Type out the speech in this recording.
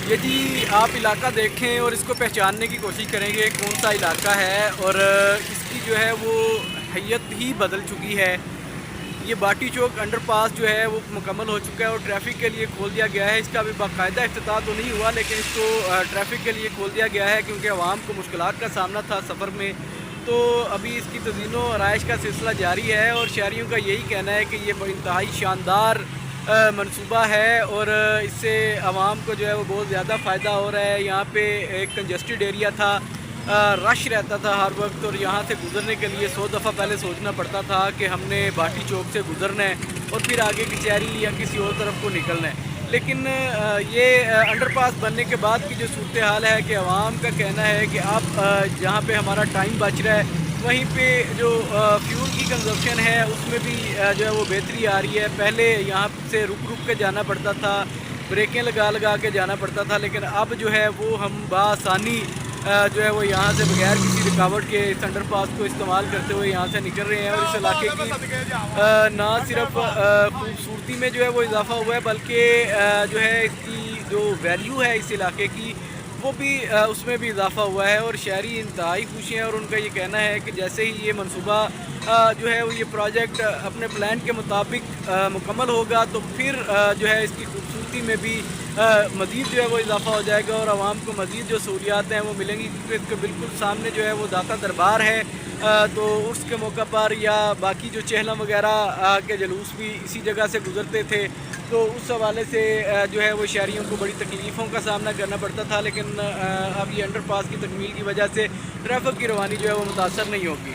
یہ جی آپ علاقہ دیکھیں اور اس کو پہچاننے کی کوشش کریں گے کون سا علاقہ ہے، اور اس کی جو ہے وہ حیت ہی بدل چکی ہے۔ یہ باٹی چوک انڈر پاس جو ہے وہ مکمل ہو چکا ہے اور ٹریفک کے لیے کھول دیا گیا ہے۔ اس کا ابھی باقاعدہ افتتاح تو نہیں ہوا، لیکن اس کو ٹریفک کے لیے کھول دیا گیا ہے کیونکہ عوام کو مشکلات کا سامنا تھا سفر میں۔ تو ابھی اس کی تزئین و آرائش کا سلسلہ جاری ہے اور شہریوں کا یہی کہنا ہے کہ یہ انتہائی شاندار منصوبہ ہے اور اس سے عوام کو جو ہے وہ بہت زیادہ فائدہ ہو رہا ہے۔ یہاں پہ ایک کنجسٹڈ ایریا تھا، رش رہتا تھا ہر وقت، اور یہاں سے گزرنے کے لیے 100 دفعہ پہلے سوچنا پڑتا تھا کہ ہم نے باٹی چوک سے گزرنا ہے اور پھر آگے کچہری یا کسی اور طرف کو نکلنا ہے۔ لیکن یہ انڈر پاس بننے کے بعد کی جو صورتحال ہے کہ عوام کا کہنا ہے کہ اب جہاں پہ ہمارا ٹائم بچ رہا ہے وہیں پہ جو فیول کی کنزپشن ہے اس میں بھی جو ہے وہ بہتری آ رہی ہے۔ پہلے یہاں سے رک رک کے جانا پڑتا تھا، بریکیں لگا لگا کے جانا پڑتا تھا، لیکن اب جو ہے وہ ہم بآسانی جو ہے وہ یہاں سے بغیر کسی رکاوٹ کے اس انڈر پاس کو استعمال کرتے ہوئے یہاں سے نکل رہے ہیں۔ اور اس علاقے کی نہ صرف خوبصورتی میں جو ہے وہ اضافہ ہوا ہے بلکہ جو ہے اس کی جو ویلیو ہے اس علاقے کی وہ بھی اس میں بھی اضافہ ہوا ہے، اور شہری انتہائی خوش ہیں۔ اور ان کا یہ کہنا ہے کہ جیسے ہی یہ منصوبہ جو ہے وہ یہ پروجیکٹ اپنے پلان کے مطابق مکمل ہوگا تو پھر جو ہے اس کی خوبصورتی میں بھی مزید جو ہے وہ اضافہ ہو جائے گا اور عوام کو مزید جو سہولیات ہیں وہ ملیں گی، کیونکہ اس کے بالکل سامنے جو ہے وہ داتا دربار ہے۔ تو اس کے موقع پر یا باقی جو چہلم وغیرہ کے جلوس بھی اسی جگہ سے گزرتے تھے، تو اس حوالے سے جو ہے وہ شہریوں کو بڑی تکلیفوں کا سامنا کرنا پڑتا تھا، لیکن اب یہ انڈر پاس کی تکمیل کی وجہ سے ٹریفک کی روانی جو ہے وہ متاثر نہیں ہوگی۔